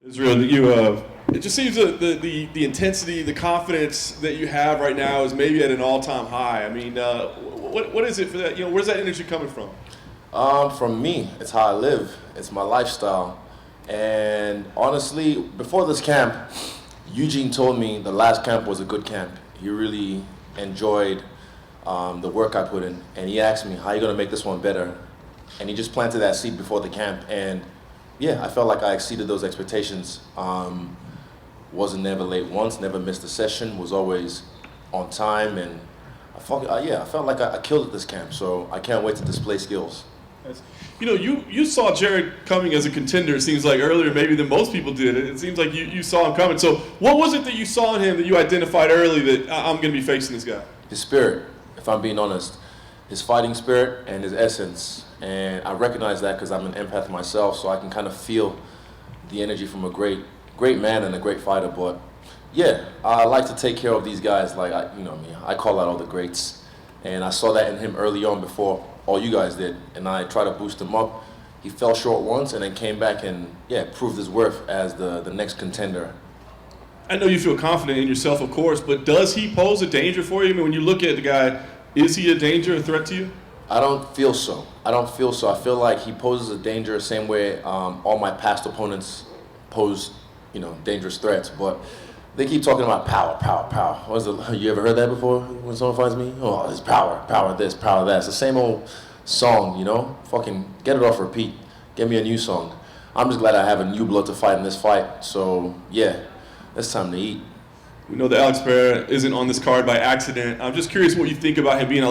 Israel, it just seems that the intensity, the confidence that you have right now is maybe at an all-time high. I mean, what is it for that? Where's that energy coming from? From me, it's how I live. It's my lifestyle. And honestly, before this camp, Eugene told me the last camp was a good camp. He really enjoyed the work I put in. And he asked me, how are you going to make this one better? And he just planted that seed before the camp. And yeah, I felt like I exceeded those expectations. Wasn't never late once, never missed a session, was always on time. And I felt like I killed at this camp. So I can't wait to display skills. You saw Jared coming as a contender, it seems like, earlier maybe than most people did. It seems like you saw him coming. So what was it that you saw in him that you identified early that I'm going to be facing this guy? His spirit, if I'm being honest. His fighting spirit and his essence. And I recognize that because I'm an empath myself, so I can kind of feel the energy from a great man and a great fighter. But yeah, I like to take care of these guys like, I call out all the greats. And I saw that in him early on before all you guys did, and I tried to boost him up. He fell short once and then came back and, proved his worth as the next contender. I know you feel confident in yourself, of course, but does he pose a danger for you? I mean, when you look at the guy, is he a danger, a threat to you? I don't feel so. I feel like he poses a danger the same way all my past opponents pose, dangerous threats. But they keep talking about power. You ever heard that before when someone fights me? Oh, it's power this, power that. It's the same old song, Fucking get it off repeat. Give me a new song. I'm just glad I have a new blood to fight in this fight. So, yeah, it's time to eat. We know that Alex Pereira isn't on this card by accident. I'm just curious what you think about him being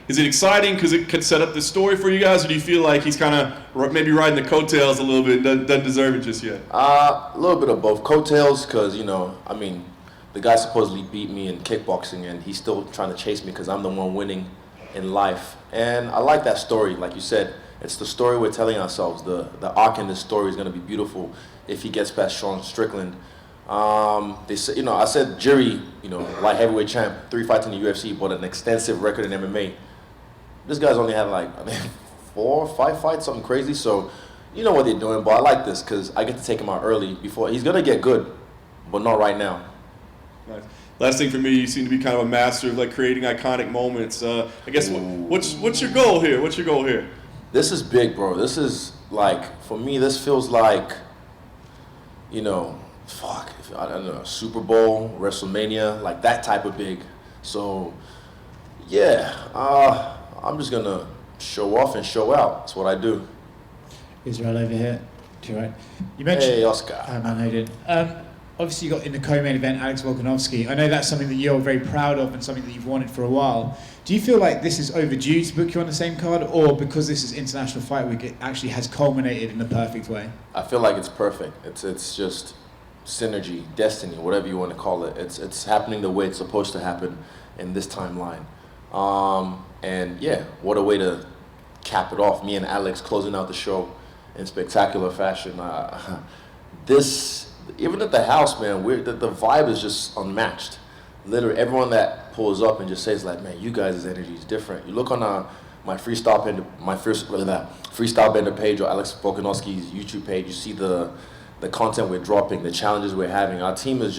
is it exciting because it could set up this story for you guys, or do you feel like he's kind of maybe riding the coattails a little bit and doesn't deserve it just yet? A little bit of both. Coattails because, the guy supposedly beat me in kickboxing and he's still trying to chase me because I'm the one winning in life. And I like that story, like you said. It's the story we're telling ourselves. The arc in this story is going to be beautiful if he gets past Strickland. They said, I said Jerry, light heavyweight champ, 3 fights in the UFC, but an extensive record in MMA. This guy's only had 4 or 5 fights, something crazy. So, you know what they're doing. But I like this because I get to take him out early before he's gonna get good, but not right now. Nice. Last thing for me, you seem to be kind of a master of creating iconic moments. I guess what's your goal here? What's your goal here? This is big, bro. This is for me. This feels like, I don't know, Super Bowl, WrestleMania, that type of big. So, yeah, I'm just going to show off and show out. That's what I do. Israel over here, to your right. You mentioned... Hey, Oscar. Man, how you doing? Obviously, you got in the co-main event Alex Volkanovski. I know that's something that you're very proud of and something that you've wanted for a while. Do you feel like this is overdue to book you on the same card, or because this is International Fight Week, it actually has culminated in the perfect way? I feel like it's perfect. It's just synergy, destiny, whatever you want to call it. It's happening the way it's supposed to happen in this timeline. And yeah, what a way to cap it off. Me and Alex closing out the show in spectacular fashion. Even at the house, man, the vibe is just unmatched. Literally, everyone that pulls up and just says man, you guys' energy is different. You look on my freestyle bender page or Alex Volkanovski's YouTube page, you see the content we're dropping, the challenges we're having. Our team is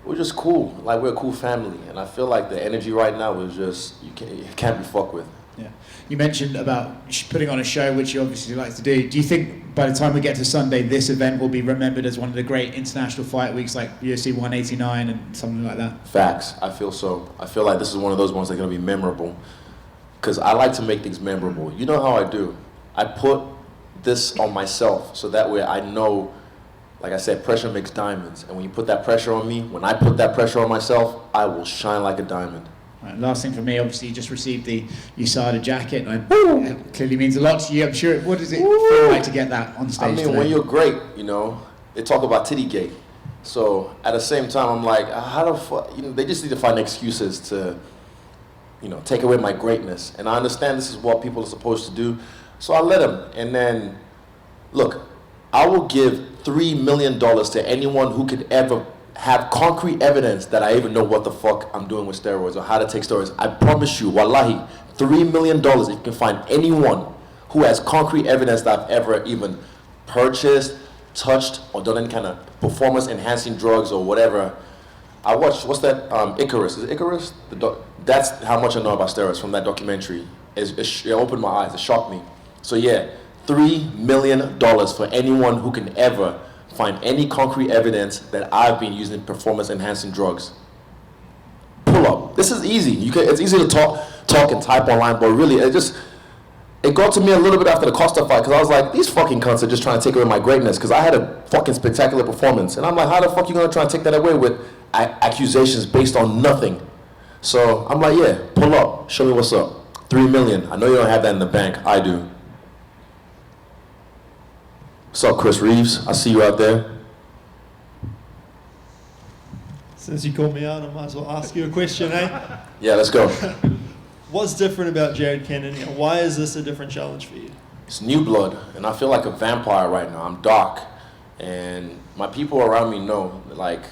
we're just cool. We're a cool family, and I feel like the energy right now is just you can't be fucked with. Yeah. You mentioned about putting on a show, which you obviously like to do. Do you think by the time we get to Sunday, this event will be remembered as one of the great international fight weeks like UFC 189 and something like that? Facts. I feel so. I feel like this is one of those ones that's going to be memorable because I like to make things memorable. You know how I do. I put this on myself so that way I know, like I said, pressure makes diamonds. And when you put that pressure on me, when I put that pressure on myself, I will shine like a diamond. Right, last thing for me, obviously you just received the USADA jacket. It clearly means a lot to you, I'm sure. What does it feel like to get that on stage today? When you're great, they talk about Tittygate. So at the same time, I'm like, how the fuck, they just need to find excuses to, take away my greatness. And I understand this is what people are supposed to do. So I let them. And then, look, I will give $3 million to anyone who could ever have concrete evidence that I even know what the fuck I'm doing with steroids or how to take steroids. I promise you, wallahi, $3 million if you can find anyone who has concrete evidence that I've ever even purchased, touched or done any kind of performance enhancing drugs or whatever. I watched, what's that, Icarus, is it Icarus? That's how much I know about steroids from that documentary. It opened my eyes, it shocked me. So yeah, $3 million for anyone who can ever find any concrete evidence that I've been using performance enhancing drugs. Pull up. This is easy. It's easy to talk and type online, but really, it got to me a little bit after the Costa fight, because I was like, these fucking cunts are just trying to take away my greatness, because I had a fucking spectacular performance. And I'm like, how the fuck you gonna try and take that away with accusations based on nothing? So I'm like, yeah, pull up, show me what's up. 3 million. I know you don't have that in the bank. I do. What's up, Chris Reeves? I see you out there. Since you called me out, I might as well ask you a question, eh? Yeah, let's go. What's different about Jared Cannonier? Why is this a different challenge for you? It's new blood, and I feel like a vampire right now. I'm dark, and my people around me know, like,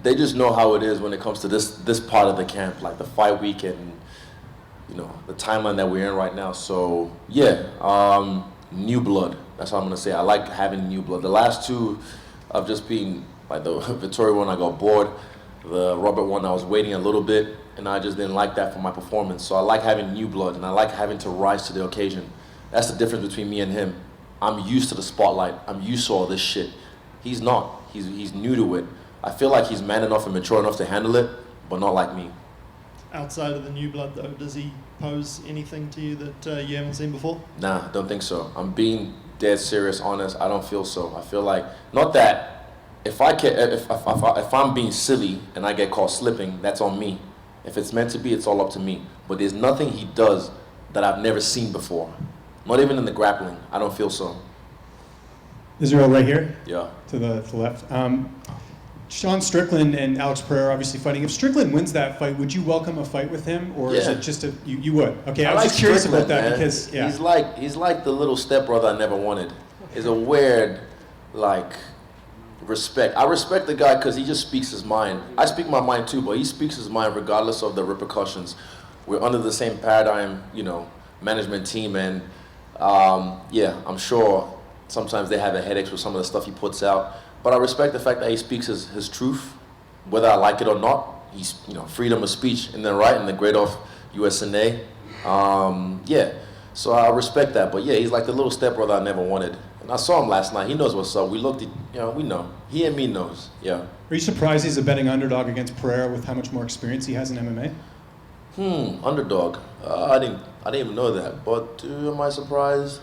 they just know how it is when it comes to this part of the camp, like the fight week and, you know, the timeline that we're in right now. So yeah, new blood. That's what I'm gonna say. I like having new blood. The last two, I've just been like the Victoria one. I got bored. The Robert one, I was waiting a little bit, and I just didn't like that for my performance. So I like having new blood, and I like having to rise to the occasion. That's the difference between me and him. I'm used to the spotlight. I'm used to all this shit. He's not. He's new to it. I feel like he's man enough and mature enough to handle it, but not like me. Outside of the new blood, though, does he pose anything to you that you haven't seen before? Nah, don't think so. I'm being dead serious, honest. I don't feel so. I feel like, not that, if I'm being silly and I get caught slipping, that's on me. If it's meant to be, it's all up to me. But there's nothing he does that I've never seen before. Not even in the grappling. I don't feel so. Israel right here? Yeah. To the left. Sean Strickland and Alex Pereira obviously fighting. If Strickland wins that fight, would you welcome a fight with him, or is Yeah. it just you would? Okay, I was like just curious about Strickland, that man. because yeah, he's like the little stepbrother I never wanted. It's a weird, like, respect. I respect the guy because he just speaks his mind. I speak my mind too, but he speaks his mind regardless of the repercussions. We're under the same paradigm, you know, management team, and yeah, I'm sure sometimes they have headaches with some of the stuff he puts out. But I respect the fact that he speaks his truth, whether I like it or not. He's, you know, freedom of speech in the right and the great off USNA. Yeah, so I respect that. But yeah, he's like the little stepbrother I never wanted. And I saw him last night. He knows what's up. We looked at, you know, we know. He and me knows, yeah. are you surprised he's a betting underdog against Pereira with how much more experience he has in MMA? Underdog. I didn't even know that. But am I surprised?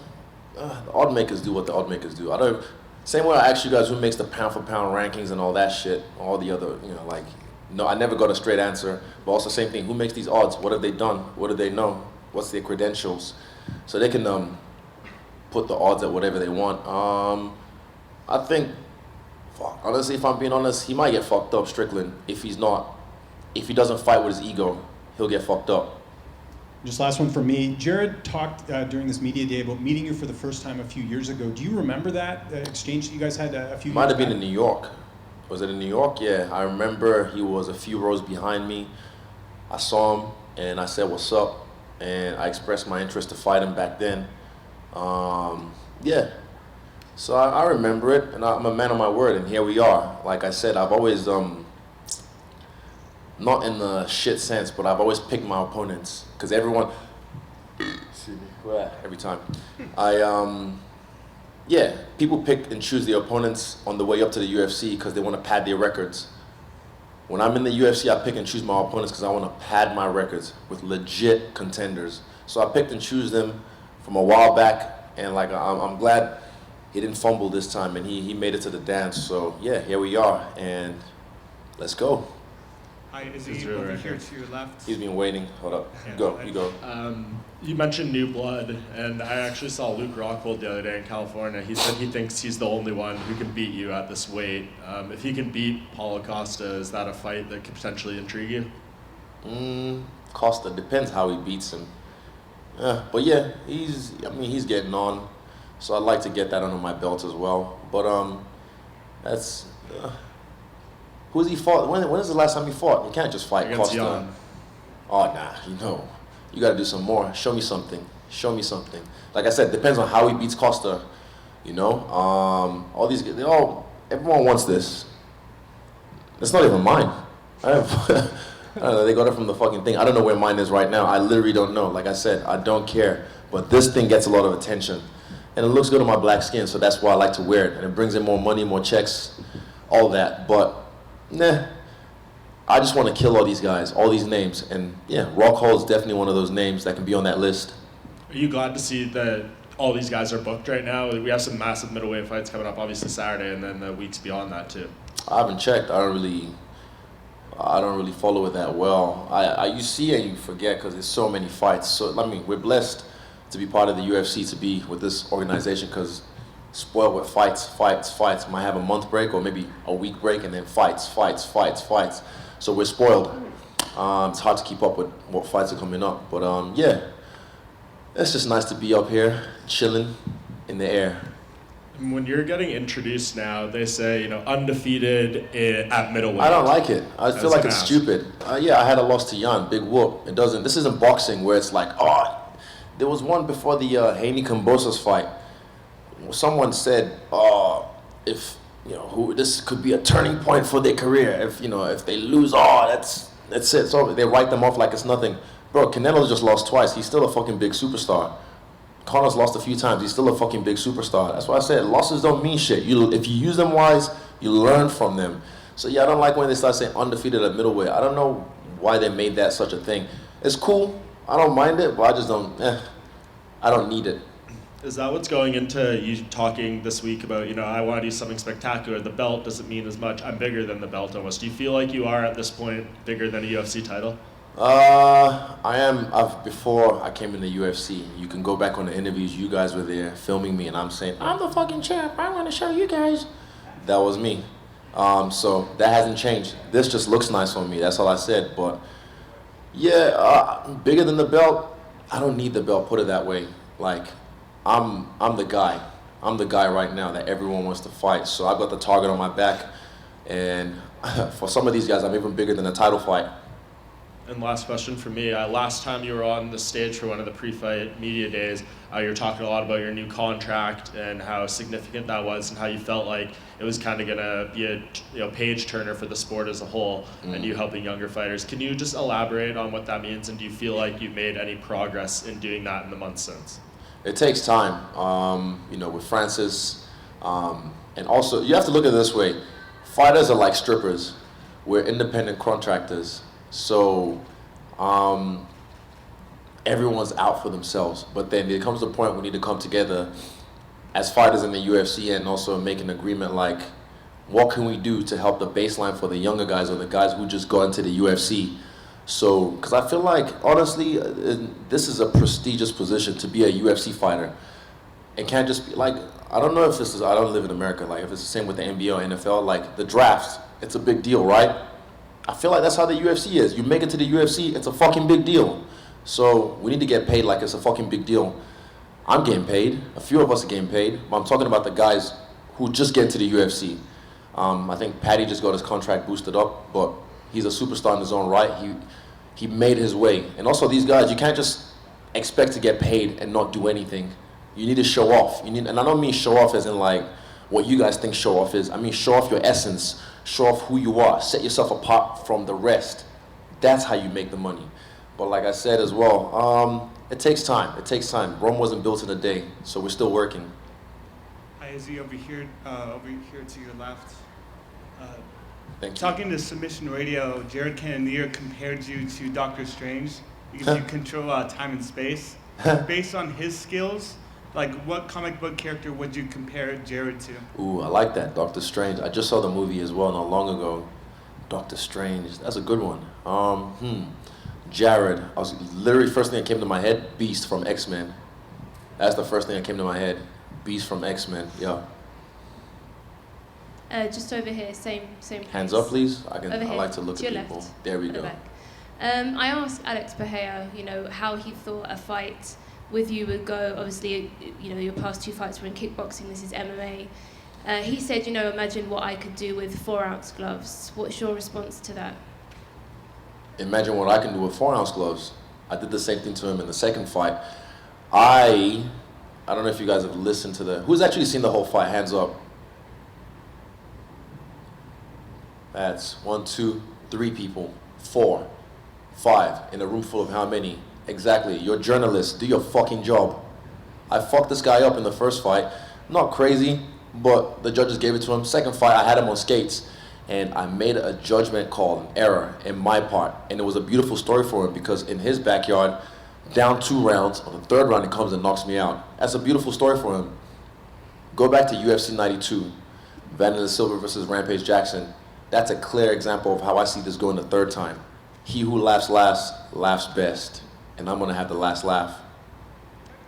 The odd makers do what the odd makers do. Same way I asked you guys who makes the pound for pound rankings and all that shit, all the other, you know, like, no, I never got a straight answer. But also same thing, who makes these odds? What have they done? What do they know? What's their credentials? So they can put the odds at whatever they want. I think, honestly, if I'm being honest, he might get fucked up, Strickland, if he doesn't fight with his ego, he'll get fucked up. Just last one from me. Jared talked during this media day about meeting you for the first time a few years ago. Do you remember that exchange that you guys had a few years Might have back? been in New York. Was it in New York? Yeah, I remember he was a few rows behind me. I saw him and I said, what's up? And I expressed my interest to fight him back then. Yeah, so I remember it, and I'm a man of my word, and here we are. Like I said, I've always, not in the shit sense, but I've always picked my opponents, because everyone, every time, yeah, people pick and choose their opponents on the way up to the UFC because they want to pad their records. When I'm in the UFC, I pick and choose my opponents because I want to pad my records with legit contenders. So I picked and choose them from a while back, and like I'm glad he didn't fumble this time, and he made it to the dance. So yeah, here we are, and let's go. Hi, Izzy, Israel over right here here. to your left. He's been waiting. Hold up. Yeah, Go. You go. You mentioned new blood, and I actually saw Luke Rockhold the other day in California. He said he thinks he's the only one who can beat you at this weight. If he can beat Paulo Costa, is that a fight that could potentially intrigue you? Costa, depends how he beats him. But yeah, he's getting on. So I'd like to get that under my belt as well. But that's who's he fought? When is the last time he fought? You can't just fight Against Costa. Jan. Oh nah, you got to do some more. Show me something. Like I said, depends on how he beats Costa. You know, all these, everyone wants this. It's not even mine. I don't know, they got it from the fucking thing. I don't know where mine is right now. I literally don't know. Like I said, I don't care. But this thing gets a lot of attention. And it looks good on my black skin, so that's why I like to wear it. And it brings in more money, more checks, all that. But, nah. I just want to kill all these guys, all these names. And yeah, Rockhold is definitely one of those names that can be on that list. Are you glad to see that all these guys are booked right now? We have some massive middleweight fights coming up, obviously Saturday, and then the weeks beyond that too. I haven't checked. I don't really follow it that well. You see and you forget because there's so many fights. So I mean, we're blessed to be part of the UFC, to be with this organization, because spoiled with fights. Might have a month break or maybe a week break, and then fights. So we're spoiled. It's hard to keep up with what fights are coming up. But yeah, it's just nice to be up here, chilling in the air. When you're getting introduced now, they say, undefeated at middleweight. I don't like it. I feel like it's stupid. Yeah, I had a loss to Jan, big whoop. This isn't boxing where it's like, there was one before the Haney Kambosos fight. Someone said, if, this could be a turning point for their career. If they lose, that's it. So they write them off like it's nothing. Bro, Canelo just lost twice. He's still a fucking big superstar. Connor's lost a few times. He's still a fucking big superstar. That's why I said losses don't mean shit. If you use them wise, you learn from them. So yeah, I don't like when they start saying undefeated at middleweight. I don't know why they made that such a thing. It's cool. I don't mind it, but I just don't. I don't need it. Is that what's going into you talking this week about, I want to do something spectacular. The belt doesn't mean as much. I'm bigger than the belt almost. Do you feel like you are at this point bigger than a UFC title? I am. Before I came in the UFC, you can go back on the interviews. You guys were there filming me, and I'm saying, I'm the fucking champ. I want to show you guys. That was me. So that hasn't changed. This just looks nice on me. That's all I said. But yeah, bigger than the belt. I don't need the belt. Put it that way. Like, I'm the guy. I'm the guy right now that everyone wants to fight. So I've got the target on my back, and for some of these guys, I'm even bigger than a title fight. And last question for me. Last time you were on the stage for one of the pre-fight media days, you were talking a lot about your new contract and how significant that was, and how you felt like it was kind of going to be a page turner for the sport as a whole, and you helping younger fighters. Can you just elaborate on what that means, and do you feel like you've made any progress in doing that in the months since? It takes time, with Francis, and also you have to look at it this way. Fighters are like strippers. We're independent contractors. So everyone's out for themselves. But then there comes a point we need to come together as fighters in the UFC and also make an agreement like, what can we do to help the baseline for the younger guys or the guys who just got into the UFC? So, because I feel like, honestly, this is a prestigious position to be a UFC fighter. It can't just be like, I don't know if this is, I don't live in America, like if it's the same with the NBA or NFL, like the drafts, it's a big deal, right? I feel like that's how the UFC is. You make it to the UFC, it's a fucking big deal. So we need to get paid like it's a fucking big deal. I'm getting paid. A few of us are getting paid. But I'm talking about the guys who just get into the UFC. I think Paddy just got his contract boosted up, but he's a superstar in his own right. He made his way. And also these guys, you can't just expect to get paid and not do anything. You need to show off. And I don't mean show off as in like what you guys think show off is. I mean show off your essence. Show off who you are. Set yourself apart from the rest. That's how you make the money. But like I said as well, it takes time. It takes time. Rome wasn't built in a day, so we're still working. Hi, Izzy, over here to your left. Thank you. Talking to Submission Radio, Jared Cannonier compared you to Doctor Strange because you control time and space. Based on his skills, like what comic book character would you compare Jared to? Ooh, I like that, Doctor Strange. I just saw the movie as well not long ago. Doctor Strange, that's a good one. Jared, I was literally first thing that came to my head, Beast from X-Men. That's the first thing that came to my head, Beast from X-Men. Yeah. Just over here, same place. Hands up, please. I Over here, like to look to at your people. left, There we at the go. back. I asked Alex Pereira, how he thought a fight with you would go. Obviously, your past two fights were in kickboxing. This is MMA. He said, imagine what I could do with 4-ounce gloves. What's your response to that? Imagine what I can do with 4-ounce gloves. I did the same thing to him in the second fight. I I don't know if you guys have listened to who's actually seen the whole fight? Hands up. That's 1, 2, 3 people, 4, 5, in a room full of how many? Exactly, you're journalists, do your fucking job. I fucked this guy up in the first fight, not crazy, but the judges gave it to him. Second fight, I had him on skates, and I made a judgment call, an error in my part, and it was a beautiful story for him because in his backyard, down 2 rounds, on the 3rd round he comes and knocks me out. That's a beautiful story for him. Go back to UFC 92, Vanderlei Silva versus Rampage Jackson. That's a clear example of how I see this going the 3rd time. He who laughs last, laughs best. And I'm gonna have the last laugh.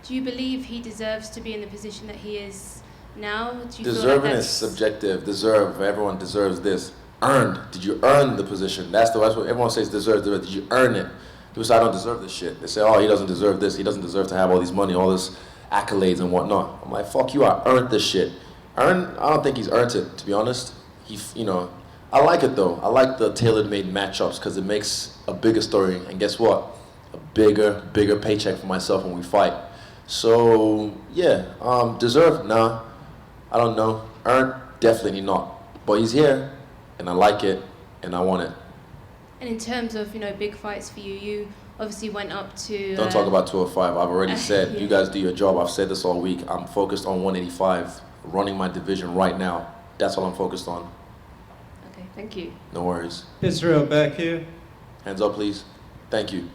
Do you believe he deserves to be in the position that he is now? Do you Deserving feel like is subjective. Deserve, everyone deserves this. Earned, did you earn the position? That's what everyone says, deserve. Did you earn it? People say, I don't deserve this shit. They say, oh, he doesn't deserve this. He doesn't deserve to have all these money, all this accolades and whatnot. I'm like, fuck you, I earned this shit. I don't think he's earned it, to be honest. I like it though. I like the tailor-made matchups because it makes a bigger story. And guess what? A bigger paycheck for myself when we fight. So yeah, deserve? Nah, I don't know. Earned? Definitely not. But he's here, and I like it, and I want it. And in terms of big fights for you, you obviously went up to. Don't talk about 205. I've already said. Yeah. You guys do your job. I've said this all week. I'm focused on 185, running my division right now. That's all I'm focused on. Okay, thank you. No worries. Israel, back here. Hands up, please. Thank you.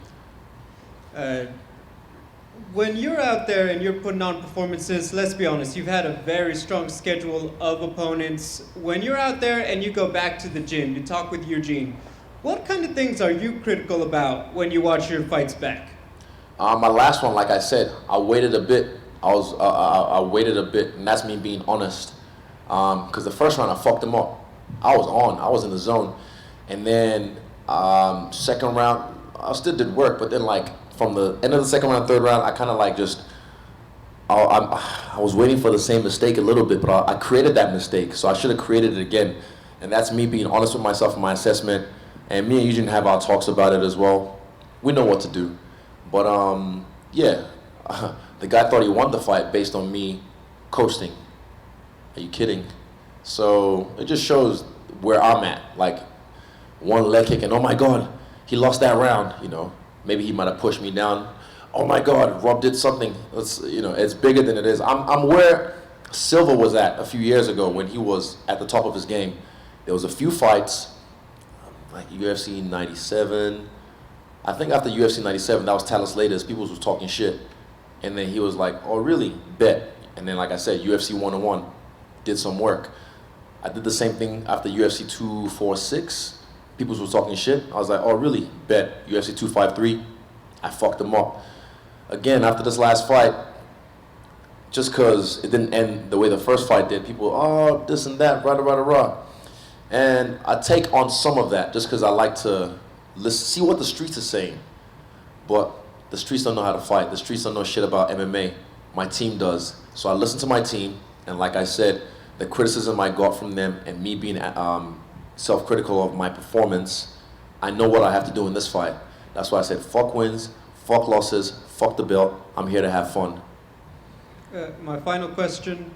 When you're out there and you're putting on performances, let's be honest, you've had a very strong schedule of opponents. When you're out there and you go back to the gym, you talk with Eugene, what kind of things are you critical about when you watch your fights back? My last one, like I said, I waited a bit. I waited a bit, and that's me being honest. Because the first round, I fucked him up. I was in the zone. And then second round, I still did work, but then like from the end of the second round, 3rd round, I kind of like just, I was waiting for the same mistake a little bit, but I created that mistake, so I should have created it again. And that's me being honest with myself in my assessment. And me and Eugene have our talks about it as well. We know what to do. But yeah, the guy thought he won the fight based on me coasting. Are you kidding? So it just shows where I'm at. Like one leg kick and oh my God, he lost that round, Maybe he might have pushed me down. Oh my God, Rob did something. It's bigger than it is. I'm where Silva was at a few years ago when he was at the top of his game. There was a few fights, like UFC 97. I think after UFC 97, that was Talis Latest. People was talking shit. And then he was like, oh really? Bet. And then like I said, UFC 101, did some work. I did the same thing after UFC 246. People were talking shit. I was like, oh really? Bet. UFC 253, I fucked them up. Again, after this last fight, just because it didn't end the way the first fight did, people, oh, this and that, rah. And I take on some of that just because I like to see what the streets are saying. But the streets don't know how to fight. The streets don't know shit about MMA. My team does. So I listen to my team, and like I said, the criticism I got from them and me being self-critical of my performance, I know what I have to do in this fight. That's why I said fuck wins, fuck losses, fuck the belt. I'm here to have fun. My final question,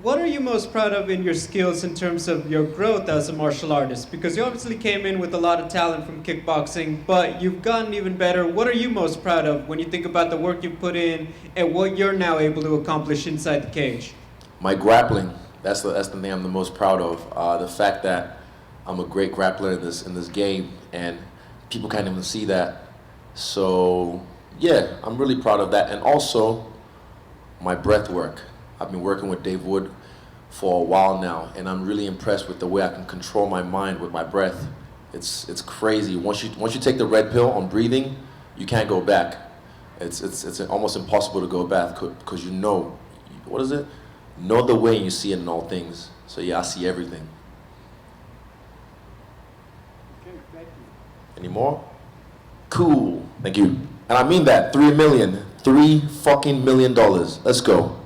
what are you most proud of in your skills in terms of your growth as a martial artist? Because you obviously came in with a lot of talent from kickboxing, but you've gotten even better. What are you most proud of when you think about the work you've put in and what you're now able to accomplish inside the cage? My grappling, that's the thing I'm the most proud of. The fact that I'm a great grappler in this game, and people can't even see that. So yeah, I'm really proud of that. And also my breath work. I've been working with Dave Wood for a while now, and I'm really impressed with the way I can control my mind with my breath. It's crazy. Once you take the red pill on breathing, you can't go back. It's almost impossible to go back because what is it? Know the way and you see it in all things. So yeah, I see everything. Okay, thank you. Any more? Cool. Thank you. And I mean that. $3 million. $3 fucking million. Let's go.